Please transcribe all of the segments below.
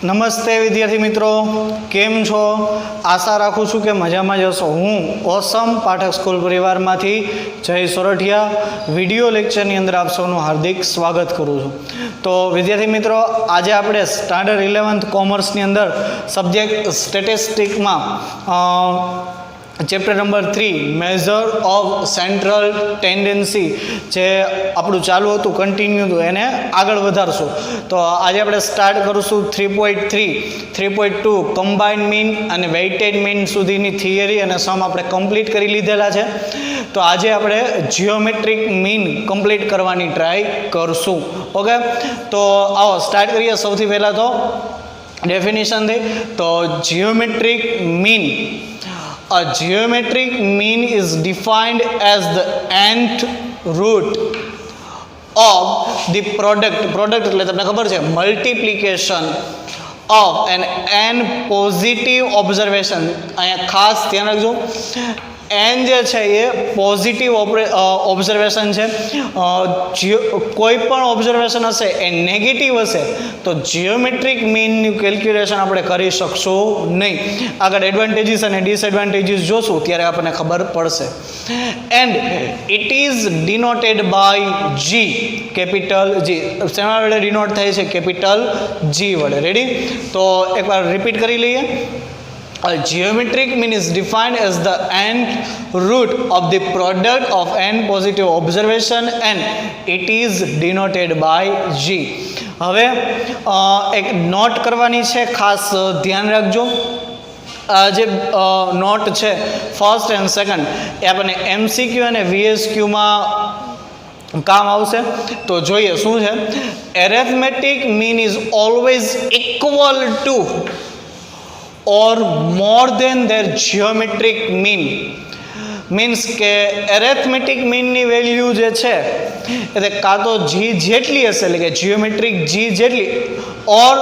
નમસ્તે વિદ્યાર્થી મિત્રો, કેમ છો? આશા રાખું છું કે મજામાં જ હશો. હું ઓસમ પાઠક સ્કૂલ પરિવારમાંથી જય સોરઠિયા વિડીયો લેક્ચરની અંદર આપ સૌનું હાર્દિક સ્વાગત કરું છું. તો વિદ્યાર્થી મિત્રો, આજે આપણે સ્ટાન્ડર્ડ 11th કોમર્સની અંદર સબ્જેક્ટ સ્ટેટિસ્ટિક્સમાં chapter number 3 measure of central tendency જે આપણું ચાલુ હતું, કન્ટિન્યુ હતું, એને આગળ વધારશું. તો આજે આપણે સ્ટાર્ટ કરીશું 3.3, 3.2 કમ્બાઇન્ડ મીન અને વેઇટેડ મીન સુધીની થિયરી અને સમ આપણે કમ્પ્લીટ કરી લીધેલા છે. તો આજે આપણે જિયોમેટ્રિક મીન કમ્પ્લીટ કરવાની ટ્રાય કરશું. ઓકે, તો આવો સ્ટાર્ટ કરીએ. સૌથી પહેલાં તો ડેફિનેશનથી. તો જિયોમેટ્રિક mean, a geometric mean is defined as the nth root of the product એટલે તમને ખબર છે multiplication of an positive observation. અહીંયા ખાસ ધ્યાન રાખજો, એન જે છે એ પોઝિટિવ ઓબ્ઝર્વેશન છે. કોઈ પણ ઓબ્ઝર્વેશન હશે એ નેગેટિવ હશે તો જિયોમેટ્રિક મીનનું કેલ્ક્યુલેશન આપણે કરી શકશું નહીં. આગળ એડવાન્ટેજીસ અને ડિસએડવાન્ટેજીસ જોશું ત્યારે આપણને ખબર પડશે. And it is denoted by G, capital G. શેના વડે ડિનોટ થાય છે? કેપિટલ જી વડે. રેડી? તો એકવાર રિપીટ કરી લઈએ. A geometric mean is defined as the nth root of the product of n positive observation and it is denoted by G. હવે એક નોટ કરવાની છે, ખાસ ધ્યાન રાખજો. જે નોટ છે ફર્સ્ટ એન્ડ સેકન્ડ એ આપણને MCQ અને VSQમાં કામ આવશે. તો જોઈએ શું છે. Arithmetic mean is always equal to or more than their geometric mean. Means કે એરેથમેટિક મીનની વેલ્યુ જે છે એટલે કાં તો જી જેટલી હશે, એટલે કે જીઓમેટ્રિક જી જેટલી, ઓર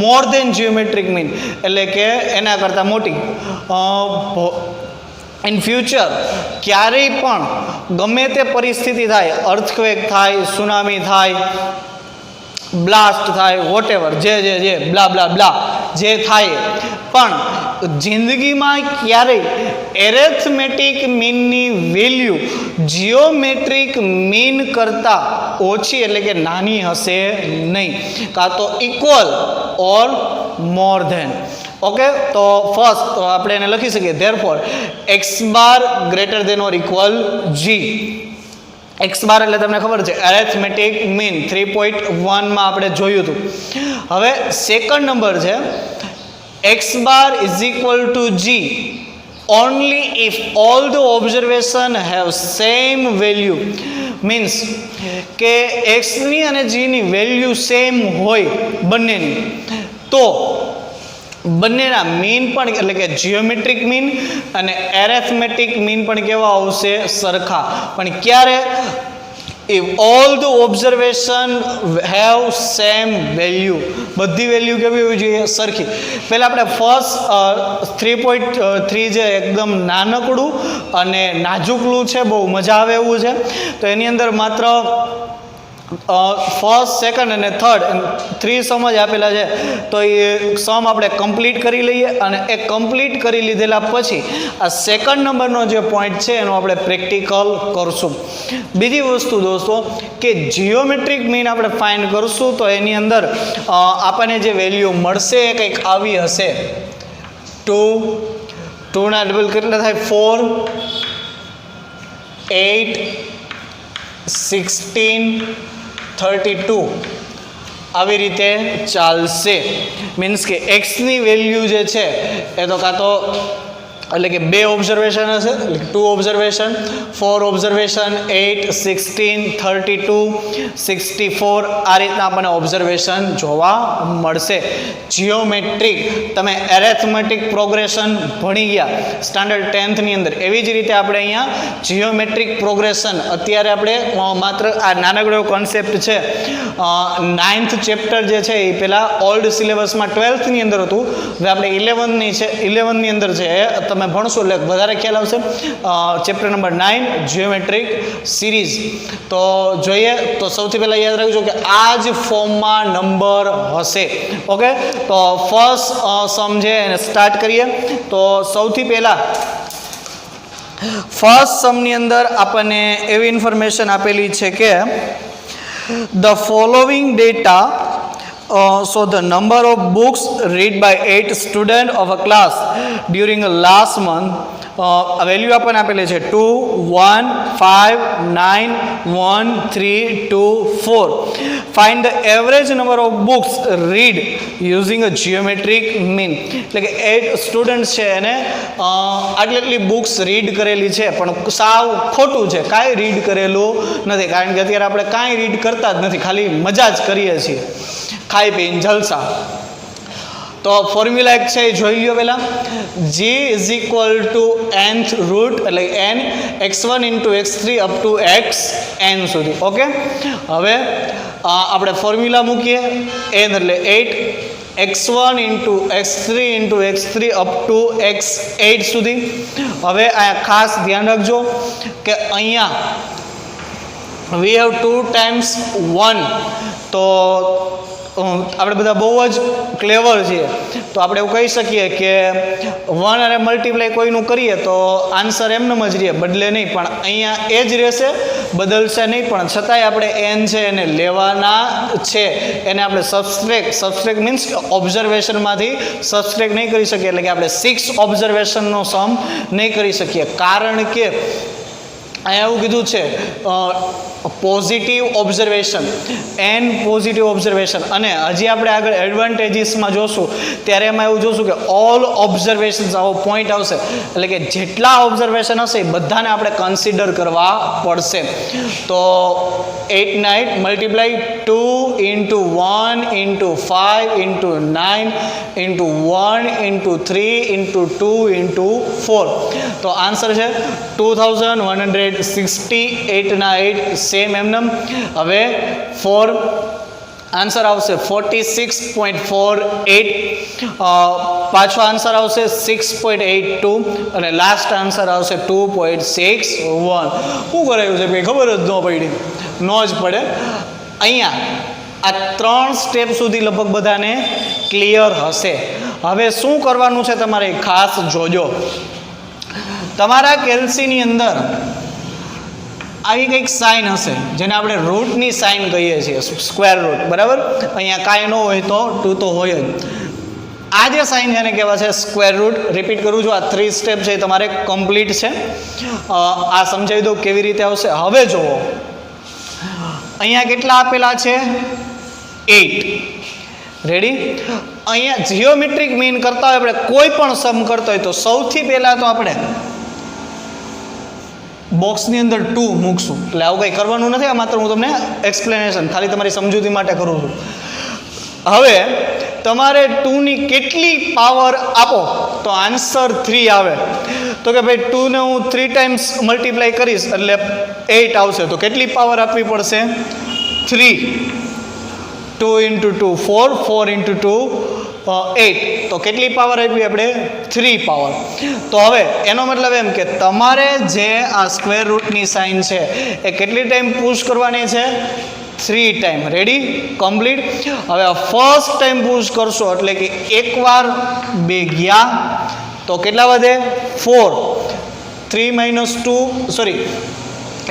મોર દેન જીઓમેટ્રિક મીન એટલે કે એના કરતાં મોટી. ઇન ફ્યુચર ક્યારેય પણ ગમે તે પરિસ્થિતિ થાય, અર્થક્વેક થાય, સુનામી થાય, બ્લાસ્ટ થાય, વોટેવર જે બ્લા બ્લા બ્લા જે થાય, પણ જિંદગીમાં ક્યારેય એરેથમેટિક મીનની વેલ્યુ જીઓમેટ્રિક મીન કરતાં ઓછી એટલે કે નાની હશે નહીં, કાં તો equal or more than. Okay, તો ફર્સ્ટ તો આપણે એને લખી શકીએ therefore x bar greater than or equal G. X bar એટલે તમને ખબર છે એરેથમેટિક મીન 3.1માં આપણે જોયું હતું. હવે સેકન્ડ નંબર છે X bar is equal to G only if all the observation have same value. Means કે એક્સની અને જીની વેલ્યુ સેમ હોય બંનેની, તો બંનેના મીન પણ એટલે કે જીઓમેટ્રિક મીન અને એરેથમેટિક મીન પણ કેવા આવશે? સરખા. પણ ક્યારે? If all the observation have same value. બધી વેલ્યુ કેવી હોવી જોઈએ? સરખી. પહેલાં આપણે ફર્સ્ટ 3.3 જે એકદમ નાનકડું અને નાજુકલું છે, બહુ મજા આવે એવું છે. તો એની અંદર માત્ર ફર્સ્ટ, સેકન્ડ અને થર્ડ 3 સમ જ આપેલા છે. તો એ સમ આપણે કમ્પ્લીટ કરી લઈએ અને એ કમ્પ્લીટ કરી લીધેલા પછી આ સેકન્ડ નંબરનો જે પોઈન્ટ છે એનું આપણે પ્રેક્ટિકલ કરશું. બીજી વસ્તુ દોસ્તો કે જિયોમેટ્રિક મીન આપણે ફાઇન્ડ કરશું તો એની અંદર આપણને જે વેલ્યુ મળશે એ કંઈક આવી હશે. 2 ના ડબલ કેટલા થાય? 4, 8, 16, 32 આવી રીતે ચાલશે. મીન્સ કે એક્સની વેલ્યુ જે છે એ તો કાં તો એટલે કે 2 ઓબ્ઝર્વેશન હશે, એટલે 2 ઓબ્ઝર્વેશન, 4 ઓબ્ઝર્વેશન, 8, 16, 32, 64 આ રીતના આપણને ઓબ્ઝર્વેશન જોવા મળશે. જિયોમેટ્રિક તમે એરેથમેટિક પ્રોગ્રેશન ભણી ગયા સ્ટાન્ડર્ડ 10થની અંદર, એવી જ રીતે આપણે અહીંયા જિયોમેટ્રિક પ્રોગ્રેશન અત્યારે આપણે માત્ર આ નાનકડો કોન્સેપ્ટ છે 9th ચેપ્ટર જે છે એ પહેલાં ઓલ્ડ સિલેબસમાં 12થની અંદર હતું, હવે આપણે 11ની અંદર છે તમે ભણશો એટલે વધારે ખ્યાલ આવશે. Chapter number 9 geometric series. તો જોઈએ તો સૌથી પહેલાં યાદ રાખજો કે આ જ ફોર્મમાં નંબર હશે. ઓકે, તો ફર્સ્ટ સમ છે એને સ્ટાર્ટ કરીએ. તો સૌથી પહેલાં ફર્સ્ટ સમની અંદર આપણને એવી ઇન્ફોર્મેશન આપેલી છે કે the following data so the number of books read by 8 students of a class during the last month value આપણને આપેલી છે 2 1 5 9 1 3 2 4. Find the average number of books read using a geometric mean. એટલે કે 8 students છે એને આટલી books read કરેલી છે, પણ સાવ ખોટું છે, કાંઈ રીડ કરેલું નથી. કારણ કે અત્યારે આપણે કાંઈ રીડ કરતા જ નથી, ખાલી મજા જ કરીએ છીએ, ખાઈ પીને જલસા. તો ફોર્મ્યુલા એક છે એ જોઈ લો પહેલાં. g is equal to nth root એટલે n x1 into x3 up to xn સુધી. ઓકે, હવે આપણે ફોર્મ્યુલા મૂકીએ. n એટલે 8 x1 into x3 into x3 up two x8 સુધી. હવે અહીંયા ખાસ ધ્યાન રાખજો કે અહીંયા વી હેવ 2 ટાઈમ્સ 1. તો આપણે બધા બહુ જ ક્લેવર છીએ, તો આપણે એવું કહી શકીએ કે 1 અને મલ્ટીપ્લાય કોઈનું કરીએ તો આન્સર એમનેમ જ રહે, બદલે નહીં. પણ અહીંયા એ જ રહેશે, બદલશે નહીં. પણ છતાંય આપણે n છે એને લેવાના છે, એને આપણે સબસ્ટ્રેક્ટ મીન્સ ઓબ્ઝર્વેશનમાંથી સબસ્ટ્રેક્ટ નહીં કરી શકીએ. એટલે કે આપણે 6 ઓબ્ઝર્વેશનનો સમ નહીં કરી શકીએ, કારણ કે અહીંયા એવું કીધું છે positive observation, N positive observation. અને હજી આપણે આગળ એડવાન્ટેજીસમાં જોશું ત્યારે એમાં એવું જોશું કે ઓલ ઓબ્ઝર્વેશન્સ આવો પોઈન્ટ આવશે. એટલે કે જેટલા ઓબ્ઝર્વેશન હશે એ બધાને આપણે કન્સિડર કરવા પડશે. તો 8 ને 8 multiply 2 into 1 into 5 into 9 into 1 into 3 into 2 into 4. તો આન્સર છે 2160. 8 ના 8 સેમ એમનેમ. હવે 4 આન્સર આવશે 46.48. પાછો આન્સર આવશે 6.82 અને લાસ્ટ આન્સર આવશે 2.61. શું કરાયું છે ભાઈ, ખબર જ ન પડી, ન જ પડે. અહીંયા આ 3 સ્ટેપ સુધી લગભગ બધાને ક્લિયર હશે. હવે શું કરવાનું છે તમારે ખાસ જોજો. તમારા કેલ્સીની અંદર આવી કંઈક સાઇન હશે જેને આપણે રૂટની સાઇન કહીએ છીએ, સ્ક્વેર રૂટ. બરાબર, અહીંયા કાંઈ ન હોય તો 2 તો હોય જ. આ જે સાઇન જેને કહેવાય છે સ્ક્વેર રૂટ. રિપીટ કરું છું, આ 3 સ્ટેપ છે એ તમારે કમ્પ્લીટ છે. આ સમજાવી દઉં કેવી રીતે આવશે. હવે જુઓ, અહીંયા કેટલા આપેલા છે? 8. રેડી? અહીંયા જીઓમેટ્રિક મીન કરતા હોય, આપણે કોઈ પણ સમ કરતા હોય તો સૌથી પહેલાં તો આપણે બોક્સની અંદર 2 મૂકશું. એટલે આવું કંઈ કરવાનું નથી, આ માત્ર હું તમને એક્સપ્લેનેશન ખાલી તમારી સમજૂતી માટે કરું છું. હવે તમારે 2ની કેટલી પાવર આપો તો આન્સર 3 આવે. તો કે ભાઈ 2ને હું 3 ટાઈમ્સ મલ્ટીપ્લાય કરીશ એટલે 8 આવશે. તો કેટલી પાવર આપવી પડશે? 3. 2 ઇન્ટુ 2 4, 4 ઇન્ટુ 2 8. તો કેટલી પાવર આપી આપણે? 3 પાવર. તો હવે એનો મતલબ એમ કે તમારે જે આ સ્ક્વેર રૂટની સાઇન છે એ કેટલી ટાઈમ પુશ કરવાની છે? 3 ટાઈમ. રેડી? કમ્પ્લીટ. હવે ફર્સ્ટ ટાઈમ પુશ કરશો એટલે કે એકવાર 2 ગયા તો કેટલા વધે? 4. 3 માઇનસ 2 સોરી,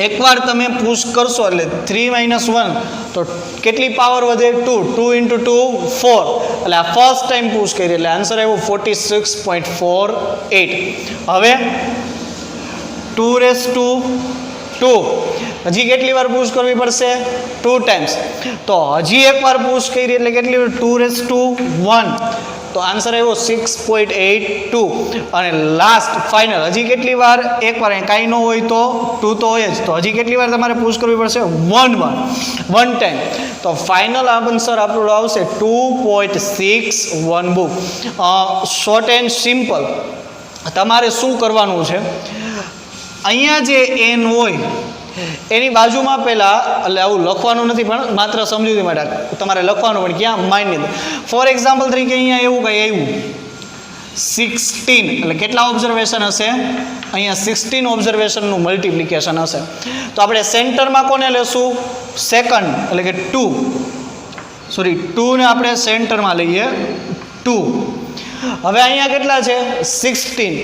એકવાર તમે પુશ કરશો એટલે 3 માઇનસ 1 તો કેટલી પાવર વધે? 2. 2 ઇન્ટુ 2 4. એટલે આ ફર્સ્ટ ટાઈમ પુશ કરી એટલે આન્સર આવ્યો 46.48. હવે 2 હજી કેટલી વાર પુશ કરવી પડશે? 2 ટાઈમ્સ. તો હજી એકવાર પુશ કરી એટલે કેટલી વાર? 2 તો આન્સર આવ્યો 6.82. અને લાસ્ટ ફાઇનલ હજી કેટલી વાર? એકવાર, કાંઈ ન હોય તો 2 તો હોય જ. તો હજી કેટલી વાર તમારે પુશ કરવી પડશે? 1 ટાઈમ. તો ફાઇનલ આન્સર આપણો આવશે 2.61 બુક. Short and simple. તમારે શું કરવાનું છે? અહીંયા જે n હોય એની બાજુમાં પહેલાં, એટલે આવું લખવાનું નથી પણ માત્ર સમજૂતી માટે તમારે લખવાનું, પણ ક્યાં? માઇન્ડની અંદર. ફોર એક્ઝામ્પલ તરીકે અહીંયા એવું કંઈ આવ્યું 16 એટલે કેટલા ઓબ્ઝર્વેશન હશે? અહીંયા 16 ઓબ્ઝર્વેશનનું મલ્ટિપ્લિકેશન હશે. તો આપણે સેન્ટરમાં કોને લેશું? સેકન્ડ એટલે કે 2 ને આપણે સેન્ટરમાં લઈએ 2. હવે અહીંયા કેટલા છે? 16.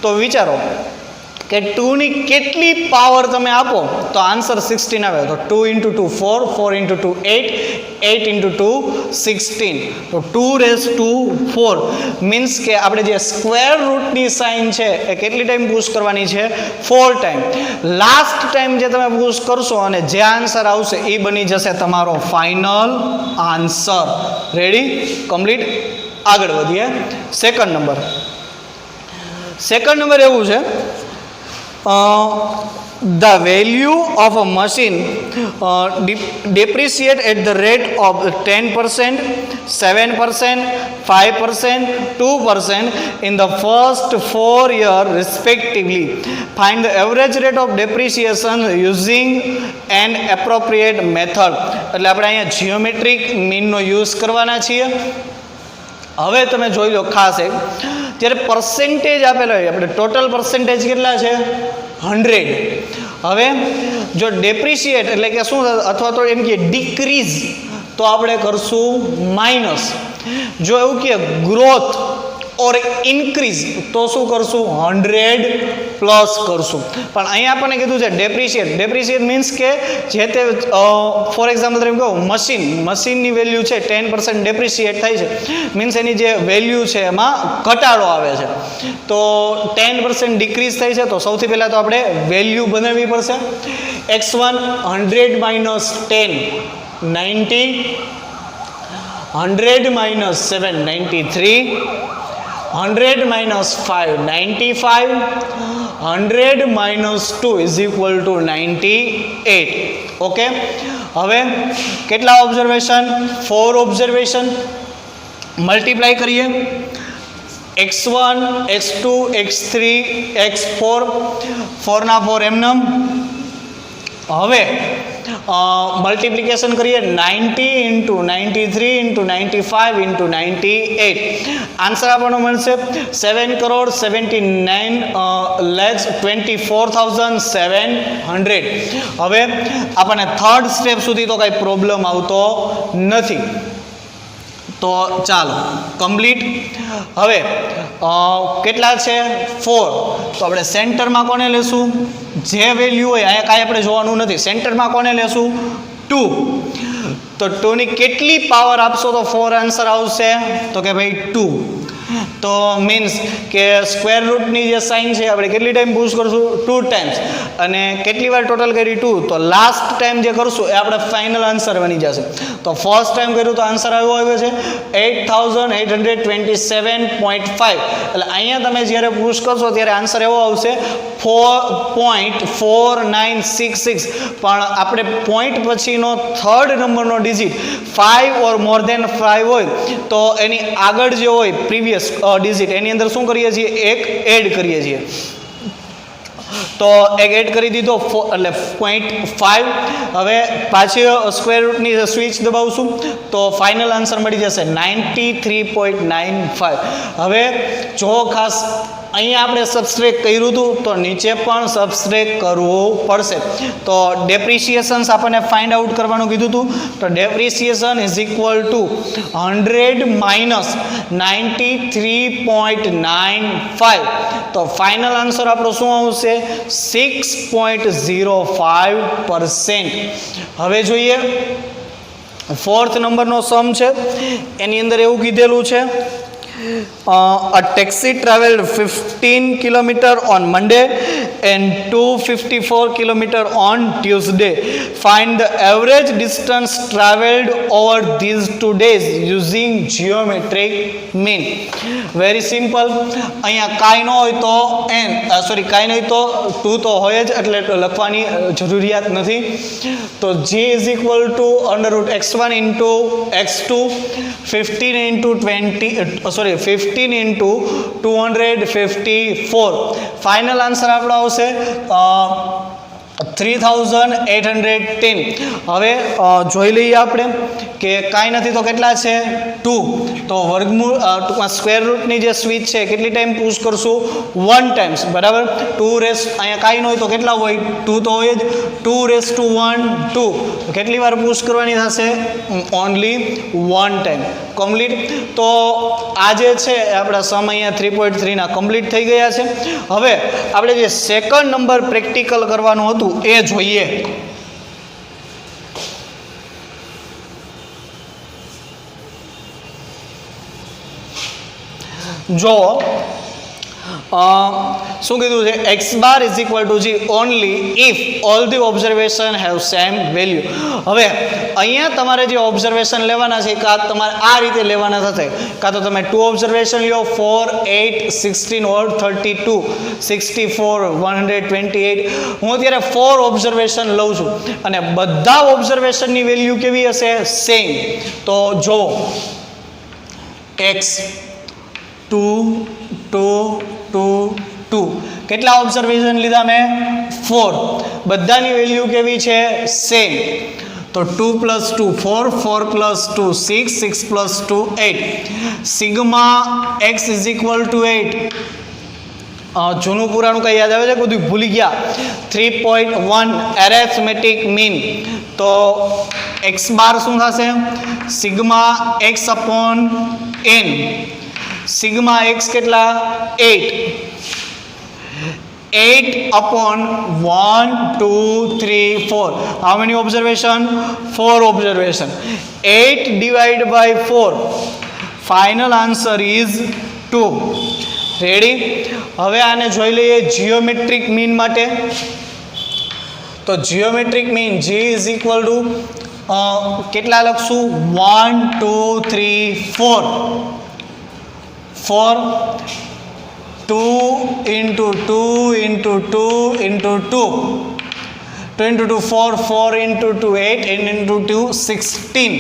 તો વિચારો કે 2ની કેટલી પાવર તમે આપો તો આન્સર 16 આવે. તો 2 × 2 4, 4 × 2 8, 8 × 2 16. તો 2⁴ મીન્સ કે આપણે જે સ્ક્વેર રૂટની સાઇન છે એ કેટલી ટાઈમ પુશ કરવાની છે? 4 ટાઈમ. લાસ્ટ ટાઈમ જે તમે પુશ કરશો અને જે આન્સર આવશે એ બની જશે તમારો ફાઇનલ આન્સર. રેડી? કમ્પ્લીટ. આગળ વધીએ. સેકન્ડ નંબર એવું છે, the value of a machine depreciate at the rate of 10%, 7%, 5%, 2% in the first 4 years respectively. Find the average rate of depreciation using an appropriate method. એટલે આપણે અહીંયા geometric મીનનો use કરવાના છીએ. હવે તમે જોઈ લો ખાસ એક, ત્યારે પર્સેન્ટેજ આપેલો હોય, આપણે ટોટલ પર્સેન્ટેજ કેટલા છે? 100. હવે જો ડેપ્રિશિએટ એટલે કે શું અથવા તો એમ કે ડિક્રીઝ તો આપણે કરશું માઇનસ. જો એવું કે ગ્રોથ ઓર ઇન્ક્રીઝ તો શું કરશું? 100 પ્લસ કરશું. પણ અહીંયા આપણને કીધું છે ડેપ્રિશિએટ મીન્સ કે જે તે ફોર એક્ઝામ્પલ તમે કહો મશીનની વેલ્યુ છે 10% ડેપ્રિશિએટ થાય છે, મીન્સ એની જે વેલ્યુ છે એમાં ઘટાડો આવે છે. તો 10% ડિક્રીઝ થાય છે તો સૌથી પહેલાં તો આપણે વેલ્યુ બનાવવી પડશે. x1 100 - 10 90, 100 - 7 93, 100 - 5 95, 100 - 2 = 98. ઓકે. હવે કેટલા ઓબ્ઝર્વેશન? 4 ઓબ્ઝર્વેશન. મલ્ટીપ્લાય કરીએ. x1, x2, x3, x4, 4 ના 4 એમનેમ. હવે મલ્ટિપ્લિકેશન કરીએ 90 × 93 × 95 × 98. આન્સર આપણને મળશે 7,79,24,700. હવે આપણને થર્ડ સ્ટેપ સુધી તો કાંઈ પ્રોબ્લેમ આવતો નથી. તો ચાલો કમ્પ્લીટ. હવે કેટલા છે? 4. તો આપણે સેન્ટરમાં કોને લેશું? જે વેલ્યુ હોય અહીંયા કાંઈ આપણે જોવાનું નથી. સેન્ટરમાં કોને લેશું? 2. તો 2ની કેટલી પાવર આપશો તો 4 આન્સર આવશે? તો કે ભાઈ 2. તો મીન્સ કે સ્ક્વેર રૂટની જે સાઇન છે આપણે કેટલી ટાઈમ પુશ કરશું? 2 ટાઈમ્સ. અને કેટલી વાર ટોટલ કરી? 2. તો લાસ્ટ ટાઈમ જે કરશું એ આપણે ફાઇનલ આન્સર બની જશે. તો ફર્સ્ટ ટાઈમ કર્યું તો આન્સર આવ્યો છે 8827.5. એટલે અહીંયા તમે જ્યારે પુશ કરશો ત્યારે આન્સર એવો આવશે 4.4966. પણ આપણે પોઈન્ટ પછીનો થર્ડ નંબરનો ડિજિટ 5 ઓર મોર દેન 5 હોય તો એની આગળ જે હોય પ્રીવિયસ ડિજિટ એની અંદર શું કરીએ છીએ? એક એડ કરીએ છીએ. તો એક એડ કરી દીધો એટલે 0.5. હવે પાછી સ્ક્વેર રૂટની સ્વિચ દબાવશું તો ફાઇનલ આન્સર મળી જશે 93.95. હવે જો ખાસ અહીંયા આપણે સબસ્ટ્રેક્ટ કર્યું હતું તો નીચે પણ સબસ્ટ્રેક્ટ કરવું પડશે. તો ડેપ્રિશિએશન્સ આપણને ફાઇન્ડ આઉટ કરવાનું કીધું હતું. તો ડેપ્રિશિએશન = 100 - 93.95. તો ફાઇનલ આન્સર આપણો શું આવશે? 6.05%. હવે જોઈએ ફોર્થ નંબરનો સમ છે. એની અંદર એવું કીધેલું છે, a taxi traveled 15 km on Monday and 254 km on Tuesday. Find the average distance traveled over these 2 days using geometric mean. Very simple. અહીંયા કાંઈ ન હોય તો કાંઈ નહીં તો 2 તો હોય જ એટલે લખવાની જરૂરિયાત નથી. તો g = √x1 × x2 15 × 254. Final answer આપણો આવશે 3810. હવે જોઈ લઈએ આપણે કે કાંઈ નથી તો કેટલા છે 2. તો વર્ગમૂળ ટૂંકમાં સ્ક્વેર રૂટની જે સ્વિચ છે કેટલી ટાઈમ પુશ કરશું 1 ટાઈમ્સ, બરાબર. 2 રેસ અહીંયા કાંઈ ન હોય તો કેટલા હોય 2 તો હોય જ. 2 2 કેટલી વાર પુશ કરવાની થશે ઓનલી 1 ટાઈમ. કમ્પ્લીટ. તો આ જે છે આપણા સમ અહીંયા 3.3 કમ્પ્લીટ થઈ ગયા છે. હવે આપણે જે સેકન્ડ નંબર પ્રેક્ટિકલ કરવાનું હતું એ જોઈએ. જો શું કીધું છે x bar is equal to g only if all the observation have same value. હવે અહીંયા તમારે જે ઓબ્ઝર્વેશન લેવાના છે કાં તમારે આ રીતે લેવાના થશે, કાં તો તમે 2 ઓબ્ઝર્વેશન લો 4, 8, 16 ઓર 32, 64, 128. હું અત્યારે 4 ઓબ્ઝર્વેશન લઉં છું અને બધા ઓબ્ઝર્વેશનની વેલ્યુ કેવી હશે સેમ. તો જો x 2, 2, 2, 2 કેટલા ઓબ્ઝર્વેશન લીધા મેં 4. બધાની વેલ્યુ કેવી છે સેમ. તો 2 + 2 4, 4 + 2 6, 6 + 2 8. Sigma x is equal two 8. જૂનું પુરાણું કઈ યાદ આવે છે, બધું ભૂલી ગયા. 3.1 એરેથમેટિક મીન. તો x બાર શું થશે sigma x upon n. Sigma x કેટલા 8. 8 upon 1, 2, 3, 4. How many observation? 4 observation. 8 divided by 4. Final answer is 2. Ready? હવે આને જોઈ લઈએ જીઓમેટ્રિક મીન માટે. તો geometric mean g is equal to કેટલા લખશું 1, 2, 3, 4. 4 2 into 2 into 2 into 2. 2 into 2 4, 4 into 2 8, 8 into 2 16.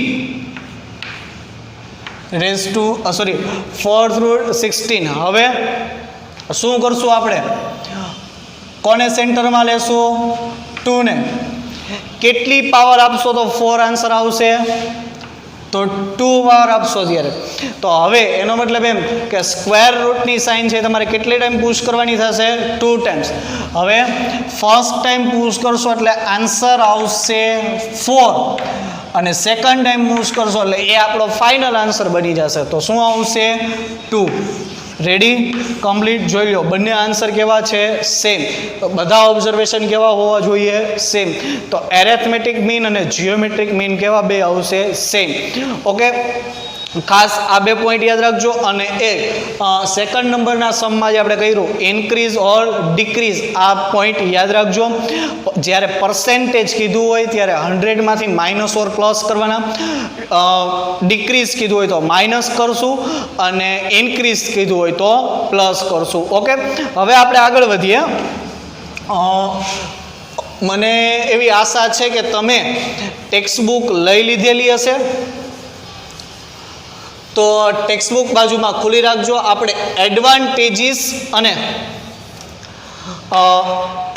Raised to 4 through 16. હવે શું કરશું આપણે કોને સેન્ટરમાં લેશું 2 ને. કેટલી પાવર આપશો તો 4 આન્સર આવશે તો 2 પાવર આપશો ત્યારે. તો હવે એનો મતલબ એમ કે સ્ક્વેર રૂટની સાઇન છે તમારે કેટલી ટાઈમ પુશ કરવાની થશે 2 ટાઈમ્સ. હવે ફર્સ્ટ ટાઈમ પુશ કરશો એટલે આન્સર આવશે 4 અને સેકન્ડ ટાઈમ પુશ કરશો એટલે એ આપણો ફાઇનલ આન્સર બની જશે. તો શું આવશે 2. Ready complete. જોઈ લો બંને આન્સર કેવા છે સેમ. બધા ઓબ્ઝર્વેશન કેવા હોવા જોઈએ સેમ. તો એરેથમેટિક મીન અને જીઓમેટ્રિક મીન કેવા બે આવશે સેમ. ઓકે ખાસ આ બે પોઈન્ટ યાદ રાખજો. અને એક સેકન્ડ નંબરના સમમાં જે આપણે કર્યું ઇન્ક્રીઝ ઓર ડિક્રીઝ આ પોઈન્ટ યાદ રાખજો. જ્યારે પર્સેન્ટેજ કીધું હોય ત્યારે 100માંથી માઇનસ ઓર પ્લસ કરવાના. ડિક્રીઝ કીધું હોય તો માઇનસ કરશું અને ઇન્ક્રીઝ કીધું હોય તો પ્લસ કરશું. ઓકે હવે આપણે આગળ વધીએ. મને એવી આશા છે કે તમે ટેક્સ્ટ બુક લઈ લીધેલી હશે. તો ટેક્સ્ટ બુક બાજુમાં ખુલ્લી રાખજો. આપણે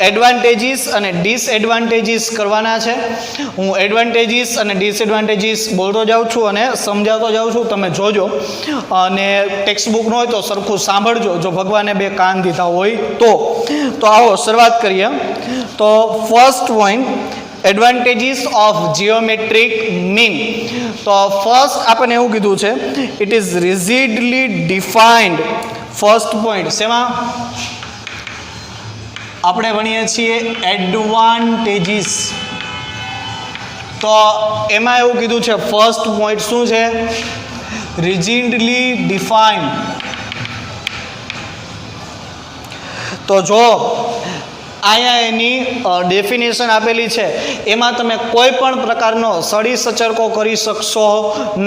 એડવાન્ટેજીસ અને ડિસએડવાન્ટેજીસ કરવાના છે. હું એડવાન્ટેજીસ અને ડિસએડવાન્ટેજીસ બોલતો જાઉં છું અને સમજાવતો જાઉં છું, તમે જોજો. અને ટેક્સ્ટ બુક ન હોય તો સરખું સાંભળજો જો ભગવાને બે કાન દીધા હોય તો. આવો શરૂઆત કરીએ. તો first point advantages of geometric mean. તો ફર્સ્ટ આપણને એવું કીધું છે it is rigidly defined. First point શેમાં આપણે ભણીએ છીએ એડવાન્ટેજીસ. તો એમાં એવું કીધું છે ફર્સ્ટ પોઈન્ટ શું છે રિજિડલી ડિફાઇન્ડ. તો જો અહીંયા એની ડેફિનેશન આપેલી છે એમાં તમે કોઈ પણ પ્રકારનો સડી સચરકો કરી શકશો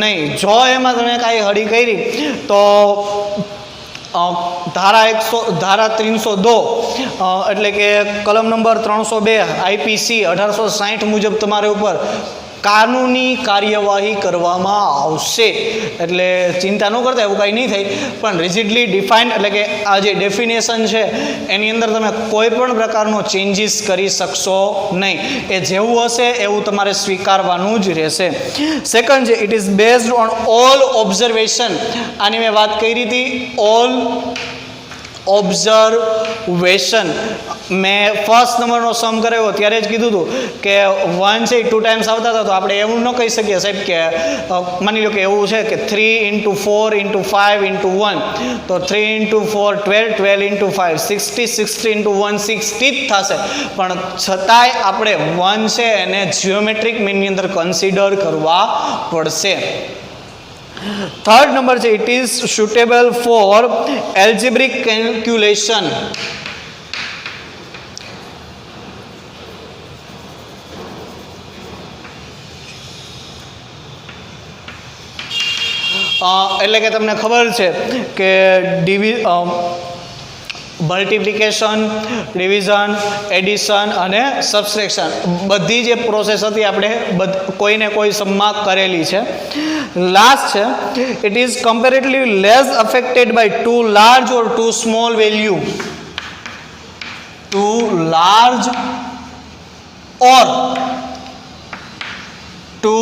નહીં. જો એમાં તમે કાંઈ હળી કરી તો ધારા 302 એટલે કે કલમ નંબર 302 IPC 1860 મુજબ તમારે ઉપર કાનૂની કાર્યવાહી કરવામાં આવશે. એટલે ચિંતા ન કરતા, એવું કાંઈ નહીં થાય. પણ રિજિડલી ડિફાઇન્ડ એટલે કે આ જે ડેફિનેશન છે એની અંદર તમે કોઈ પણ પ્રકારનો ચેન્જીસ કરી શકશો નહીં. એ જેવું હશે એવું તમારે સ્વીકારવાનું જ રહેશે. સેકન્ડ છે, it is based on all observation. આની મેં વાત કરી હતી, ઓલ ઓબ્ઝર્વેશન. મેં ફર્સ્ટ નંબરનો સમ કરાવ્યો ત્યારે જ કીધું હતું કે 1 છે 2 ટાઈમ્સ આવતા હતા, તો આપણે એવું ન કહી શકીએ સાહેબ કે માની લો કે એવું છે કે 3 × 4 × 5 × 1, તો 3 × 4 12, 12 × 5 60, 60 × 1 60 જ થશે. પણ છતાંય આપણે 1 છે એને જિયોમેટ્રિક મીનની અંદર કન્સિડર કરવા પડશે. થર્ડ નંબર છે, it is suitable four algebraic calculation. એટલે કે તમને ખબર છે કે મલ્ટિપ્લિકેશન, ડિવિઝન, એડિશન અને સબસ્ટ્રેક્શન બધી જે પ્રોસેસ હતી આપણે કોઈને કોઈ સમમાં કરેલી છે. લાસ્ટ છે, it is comparatively less affected by too large or too small value. Too large or too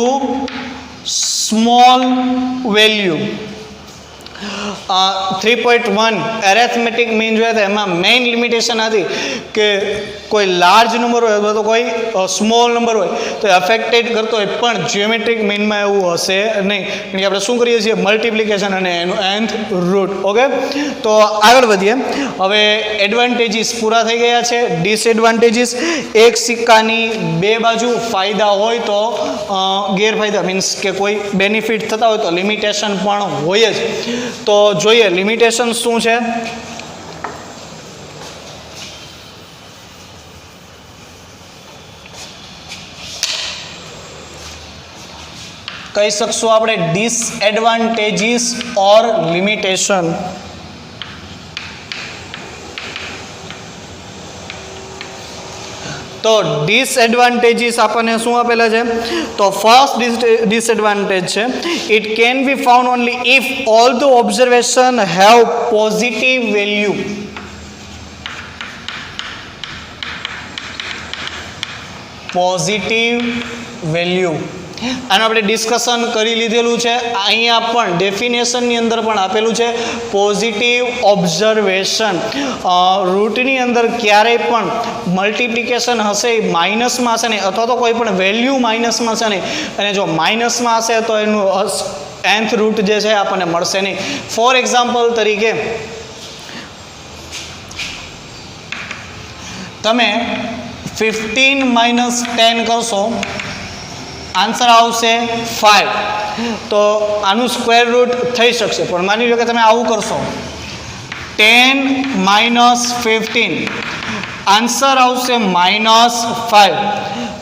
small value. 3.1 arithmetic mean જોઈએ તો એમાં મેઇન લિમિટેશન હતી કે કોઈ લાર્જ નંબર હોય અથવા તો કોઈ સ્મોલ નંબર હોય તો અફેક્ટેડ કરતો હોય, પણ જિયોમેટ્રિક મીનમાં એવું હશે નહીં. કારણ કે આપણે શું કરીએ છીએ, મલ્ટિપ્લિકેશન અને એનું nth રૂટ. ઓકે, તો આગળ વધીએ. હવે એડવાન્ટેજીસ પૂરા થઈ ગયા છે. ડિસએડવાન્ટેજીસ, એક સિક્કાની બે બાજુ. ફાયદા હોય તો ગેરફાયદા મીન્સ કે કોઈ બેનિફિટ થતા હોય તો લિમિટેશન પણ હોય જ. તો જોઈએ લિમિટેશન શું છે. કહી શકશું આપણે ડિસએડવાન્ટેજીસ ઓર લિમિટેશન. તો ડિસએડવાન્ટેજીસ આપણને શું આપેલા છે, તો ફર્સ્ટ ડિસએડવાન્ટેજ છે, it can be found only if all the observation have positive value. Positive value આનું આપણે ડિસ્કશન કરી લીધેલું છે. અહીંયા પણ ડેફિનેશનની અંદર પણ આપેલું છે પોઝિટિવ ઓબ્ઝર્વેશન. રૂટની અંદર ક્યારેય પણ મલ્ટિપ્લિકેશન હશે એ માઇનસમાં હશે નહીં, અથવા તો કોઈ પણ વેલ્યુ માઇનસમાં હશે નહીં. અને જો માઇનસમાં હશે તો એનું nth રૂટ જે છે આપણને મળશે નહીં. ફોર એક્ઝામ્પલ તરીકે તમે 15 - 10 કરશો, આન્સર આવશે 5. તો આનું સ્ક્વેર રૂટ થઈ શકશે. પણ માની લો કે તમે આવું કરશો 10 - 15, આન્સર આવશે -5.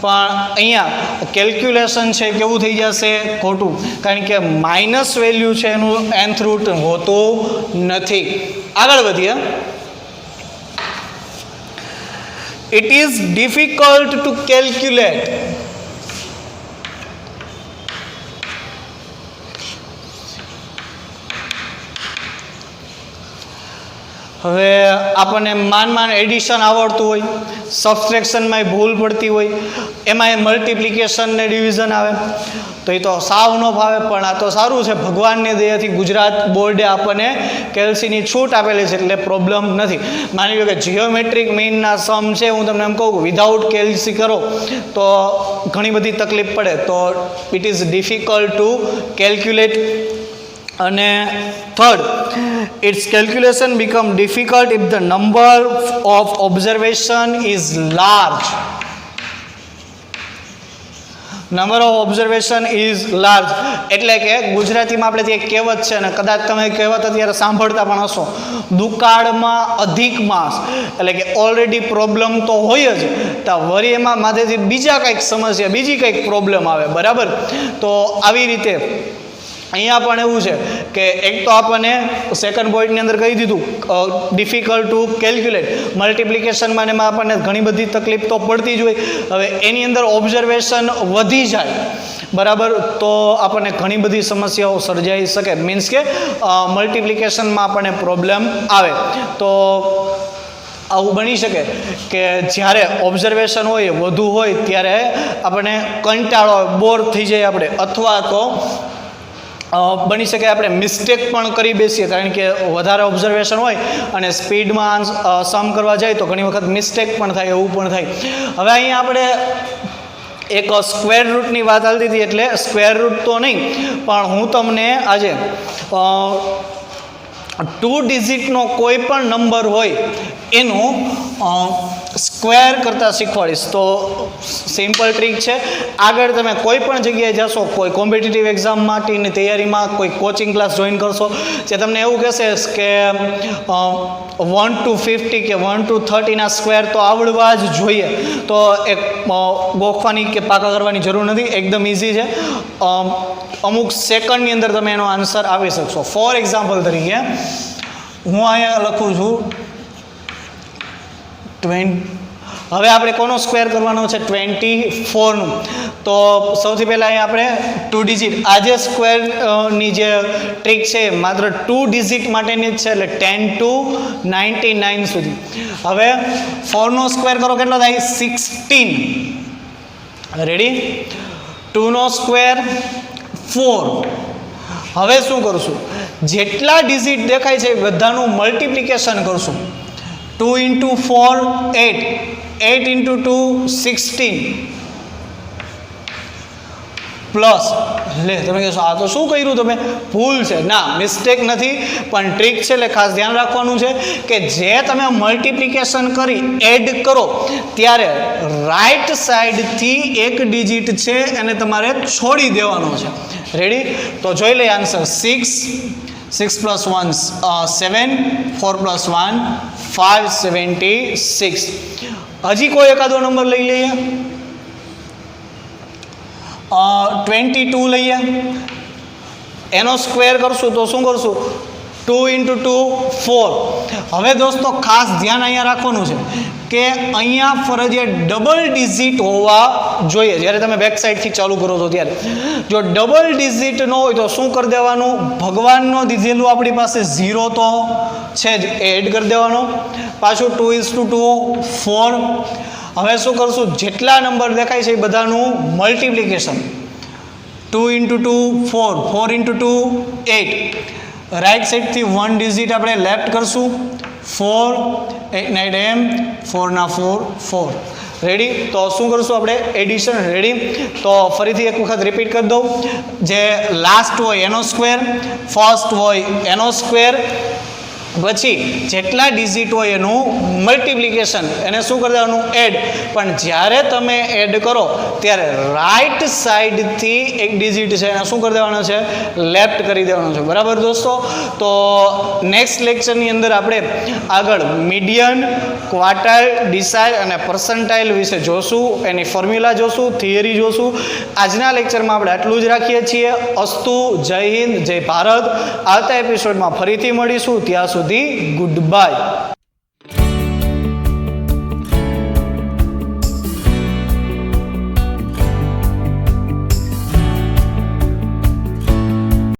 પણ અહીંયા કેલ્ક્યુલેશન છે કેવું થઈ જશે, ખોટું. કારણ કે માઇનસ વેલ્યુ છે એનું nth રૂટ હોતું નથી. આગળ વધીએ. It is difficult to calculate. હવે આપણને માન એડિશન આવડતું હોય, સબસ્ટ્રેક્શનમાં ભૂલ પડતી હોય, એમાં મલ્ટિપ્લિકેશન ને ડિવિઝન આવે તો એ તો સાવ ન ફાવે. પણ આ તો સારું છે, ભગવાનની દયાથી ગુજરાત બોર્ડે આપણને કેલ્સીની છૂટ આપેલી છે એટલે પ્રોબ્લેમ નથી. માની લો કે જિયોમેટ્રિક મીનના સમ છે, હું તમને એમ કહું વિધાઉટ કેલ્સી કરો તો ઘણી બધી તકલીફ પડે. તો it is difficult to calculate. અને third, its calculation become difficult if the number of observation is large. Number of observation is large એટલે કે ગુજરાતીમાં આપણે ત્યાં કહેવત છે, અને કદાચ તમે કહેવત અત્યારે સાંભળતા પણ હશો, દુકાળમાં અધિક માસ. એટલે કે ઓલરેડી પ્રોબ્લેમ તો હોય જ, તો વળી એમાં માથેથી બીજા કંઈક સમસ્યા, બીજી કંઈક પ્રોબ્લેમ આવે. બરાબર, તો આવી રીતે અહીંયા પણ એવું છે કે એક તો આપણને સેકન્ડ પોઈન્ટની અંદર કહી દીધું ડિફિકલ્ટ ટુ કેલ્ક્યુલેટ, મલ્ટિપ્લિકેશનમાં ને એમાં આપણને ઘણી બધી તકલીફ તો પડતી જ હોય. હવે એની અંદર ઓબ્ઝર્વેશન વધી જાય બરાબર તો આપણને ઘણી બધી સમસ્યાઓ સર્જાઈ શકે, મીન્સ કે મલ્ટિપ્લિકેશનમાં આપણને પ્રોબ્લેમ આવે. તો આવું બની શકે કે જ્યારે ઓબ્ઝર્વેશન હોય વધુ હોય ત્યારે આપણને કંટાળો બોર થઈ જાય આપણે, અથવા તો બની શકે આપણે મિસ્ટેક પણ કરી બેસીએ, કારણ કે વધારે ઓબ્ઝર્વેશન હોય અને સ્પીડમાં સમ કરવા જાય તો ઘણી વખત મિસ્ટેક પણ થાય, એવું પણ થાય. હવે અહીંયા આપણે એક સ્ક્વેર રૂટની વાત આવતી હતી, એટલે સ્ક્વેર રૂટ તો નહીં પણ હું તમને આજે 2 ડિજિટનો કોઈ પણ નંબર હોય એનું સ્ક્વેર કરતાં શીખવાડીશ. તો સિમ્પલ ટ્રીક છે. આગળ તમે કોઈ પણ જગ્યાએ જશો, કોઈ કોમ્પિટિટિવ એક્ઝામ માટેની તૈયારીમાં કોઈ કોચિંગ ક્લાસ જોઈન કરશો, જે તમને એવું કહેશે કે 1 to 50 કે 1 to 30 સ્ક્વેર તો આવડવા જ જોઈએ. તો એક ગોખવાની કે પાકા કરવાની જરૂર નથી, એકદમ ઇઝી છે. અમુક સેકન્ડની અંદર તમે એનો આન્સર આપી શકશો. ફોર એક્ઝામ્પલ તરીકે હું અહીંયા લખું છું 20. હવે આપણે કોનો સ્ક્વેર કરવાનો છે? 24નું. તો સૌથી પહેલાં અહીંયા આપણે 2 ડિજિટ, આ જે સ્ક્વેરની જે ટ્રીક છે માત્ર 2 ડિજિટ માટેની જ છે, એટલે 10 to 99 સુધી. હવે 4નો સ્ક્વેર કરો, કેટલો થાય? 16. રેડી? 2નો સ્ક્વેર 4. હવે શું કરશું? જેટલા ડિજિટ દેખાય છે બધાનું મલ્ટિપ્લિકેશન કરશું. 2 into 4 8, 8 into 2 16 પ્લસ, લે તમે કહેશો આ તો શું કર્યું તમે? ભૂલ છે. ના, મિસ્ટેક નથી પણ ટ્રીક છે, એટલે ખાસ ધ્યાન રાખવાનું છે કે જે તમે મલ્ટિપ્લિકેશન કરી એડ કરો ત્યારે રાઈટ સાઈડથી એક ડિજિટ છે એને તમારે છોડી દેવાનો છે. રેડી? તો જોઈ લઈએ આન્સર. 6 plus 1 7, 4 plus 1 5, 76. હજી કોઈ એકાદો નંબર લઈ લઈએ. 22 લઈએ. એનો સ્ક્વેર કરશું તો શું કરશું? 2 into 2 4. હવે દોસ્તો ખાસ ધ્યાન અહીંયા રાખવાનું છે કે અહીંયા ફરજિયાત ડબલ ડિજિટ હોવા જોઈએ. જ્યારે તમે બેક સાઈડથી ચાલુ કરો છો ત્યારે જો ડબલ ડિજિટ ન હોય તો શું કરી દેવાનું? ભગવાનનો દીધેલું આપણી પાસે 0 તો છે જ, એડ કરી દેવાનો. પાછું 2 is to 2 4. હવે શું કરશું? જેટલા નંબર દેખાય છે એ બધાનું મલ્ટિપ્લિકેશન. 2 into 2 4, 4 into 2 8. રાઈટ સાઈડથી 1 ડિજિટ આપણે લેફ્ટ કરશું. 4 8 9 એમ 4 ના 4 4. રેડી? તો શું કરશું આપણે? એડિશન. રેડી? તો ફરીથી એક વખત રિપીટ કરી દઉં. જે લાસ્ટ હોય એનો સ્ક્વેર, ફર્સ્ટ હોય એનો સ્ક્વેર, પછી જેટલા ડિજિટ હોય એનું મલ્ટિપ્લિકેશન, એને શું કરી દેવાનું? એડ. પણ જ્યારે તમે એડ કરો ત્યારે રાઈટ સાઈડથી એક ડિજિટ છે એને શું કરી દેવાનું છે? લેફ્ટ કરી દેવાનું છે. બરાબર દોસ્તો? તો નેક્સ્ટ લેક્ચરની અંદર આપણે આગળ મીડિયન, ક્વાર્ટાઇલ, ડિસાઇલ અને પર્સન્ટાઇલ વિશે જોશું, એની ફોર્મ્યુલા જોશું, થિયરી જોશું. આજના લેક્ચરમાં આપણે આટલું જ રાખીએ છીએ. અસ્તુ. જય હિન્દ, જય ભારત. આવતા એપિસોડમાં ફરીથી મળીશું. ત્યાં સુધી ગુડ બાય.